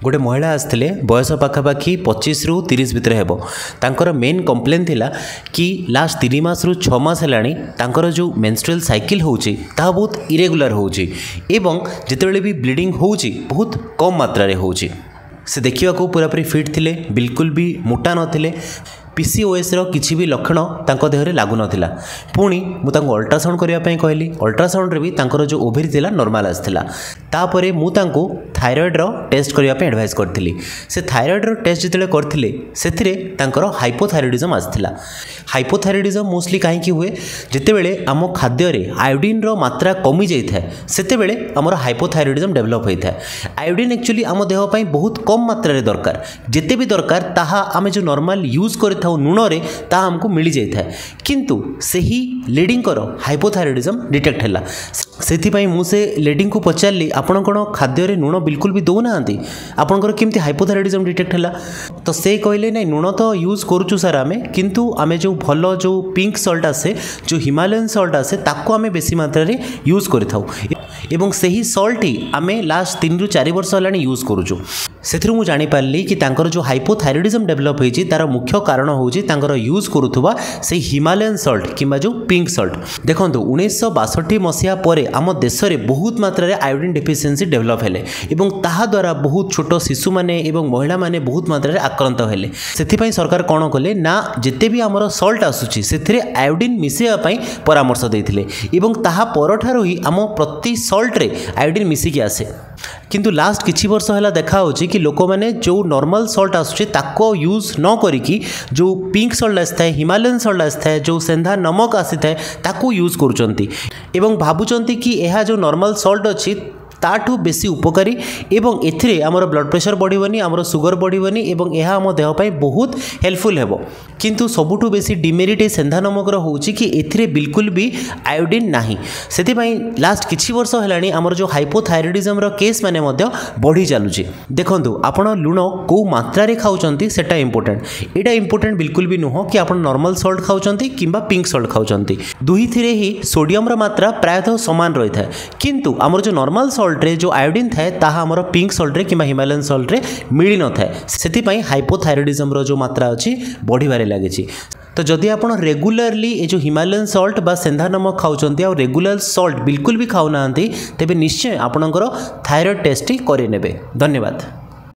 गोटे महिला आसते बयस पाखापाखि 25 ରୁ 30 भितर हेब तांकर मेन कंप्लेन थिला कि लास्ट 3 मास रु 6 मास हेलानी तांकर जो मेंस्ट्रुअल साइकिल होउची ता बहुत इरेगुलर होउची एवं जेतेबेले भी ब्लीडिंग होउची बहुत कम मात्रा रे होउची। से देखिया को पूरापूरी फिट थिले, बिल्कुल भी मोटा नथिले। पीसीओएस रो किछि भी लक्षण तांको देहरे लागु नथिला। पुणी मु तांको अल्ट्रासाउंड करिया पई कहली, अल्ट्रासाउंड रे भी तांकर जो ओवरी थिला नॉर्मल आस्थिला। तापरे मु तांको थायराइड रो टेस्ट करिया पई एडवाइस करथिली। से थायराइड रो टेस्ट जितले करथिले सेथिरे तांकर हाइपोथायराइडिज्म आस्थिला। हाइपोथायराइडिज्म मोस्टली काहे कि हुए जेतेबेले आम खाद्य रे आयोडीन रो मात्रा कमी जाई थाए सेतेबेले हमर हाइपोथायराइडिज्म डेवलप होई थाए। आयोडीन एक्चुअली आम देह पई बहुत कम मात्रा रे दरकार, जेते भी दरकार ताहा आमे जो नॉर्मल यूज कर नुण रे ता हमको मिल जाई था, किंतु सही लेडी हाइपोथायराइडिज्म डिटेक्ट हैला। सेथिपाई मु से लेडी को पचारली आपण कोन खाद्य रे नुण बिल्कुल भी दो नांती, आपनकर केमती हाइपोथायराइडिज्म डिटेक्ट हैला। तो से कहले नै नुण तो यूज करूछु सर आमे, किंतु आमे जो भलो जो पिंक सॉल्ट आसे जो हिमालयन सॉल्ट आसे ताको आमे बेसी मात्रा रे यूज करिथाउ एवं सही सॉल्ट ही आमे लास्ट 3 ରୁ 4 वर्ष हलानी यूज करूछु। सेथिरु मु जानि पारली कि तांकर जो हाइपोथायराइडिज्म डेवलप होईची तार मुख्य कारण होउची तांकर यूज करूथुबा से हिमालयन सॉल्ट किंबा जो पिंक सॉल्ट। देखंतु 1962 मसिया परे आम देश में बहुत मात्रा रे आयोडीन डेफिशिएंसी डेवलप हेले एवं ताहा द्वारा बहुत छोट शिशु माने एवं महिला माने बहुत मात्रा रे आक्रांत हेले। सेथिपाई सरकार कोन कले ना जेते भी हमर सॉल्ट आसुची सेथिरे आयोडीन मिसेया पई परामर्श देथिले एवं ताहा परठारो ही आम प्रति सॉल्ट रे आयोडीन मिसिकी आसे। किंतु लास्ट किछि वर्ष हला देखा होची कि लोक माने जो नॉर्मल सॉल्ट आसुची ताको यूज न करिकी जो पिंक सॉल्ट आस्ताय, हिमालयन सॉल्ट आस्ताय, जो सेंधा नमक आसीताय ताको यूज करूचंती एवं भाबुचंती कि एहा जो नॉर्मल सॉल्ट अछि ताठू बेसी उपकारी एवं एथिरे हमर ब्लड प्रेशर बढ़िबनी, हमर सुगर बढ़िबनी एवं एहा हम देह पई बहुत हेल्पफुल हेबो। किंतु सबुठू बेसी डिमेरिट सेंधा नमक रो होउची कि एथिरे बिल्कुल भी आयोडीन नाही। सेति पई लास्ट किछि वर्ष हेलानी हमर जो हाइपोथायराइडिज्म रो केस माने मध्य बढ़ी चालुची। देखंतु आपण लुण को मात्रा रे खाउचंती सेटा इंपोर्टेंट। एटा इंपोर्टेंट बिल्कुल भी नुहो कि आपण नॉर्मल सॉल्ट खाउचंती किंबा पिंक सॉल्ट खाउचंती, दुही थिरे ही सोडियम रो मात्रा प्रायतः समान रही थाए। किंतु हमर जो नॉर्मल सॉल्ट रे जो आयोडीन थाए ताहा हमर पिंक सॉल्ट रे किंबा हिमालयन सॉल्ट रे मिली न थाए। सेति पई हाइपोथायराइडिज्म रो जो मात्रा अछि बढ़िबारे लागिछि। तो जदि आपण रेगुलरली ए जो हिमालयन सॉल्ट बा सेंधा नमक खाउचंती आ रेगुलर सॉल्ट बिल्कुल भी खाउ नांती तेबे निश्चय आपणकर थायराइड टेस्ट करि नेबे। धन्यवाद।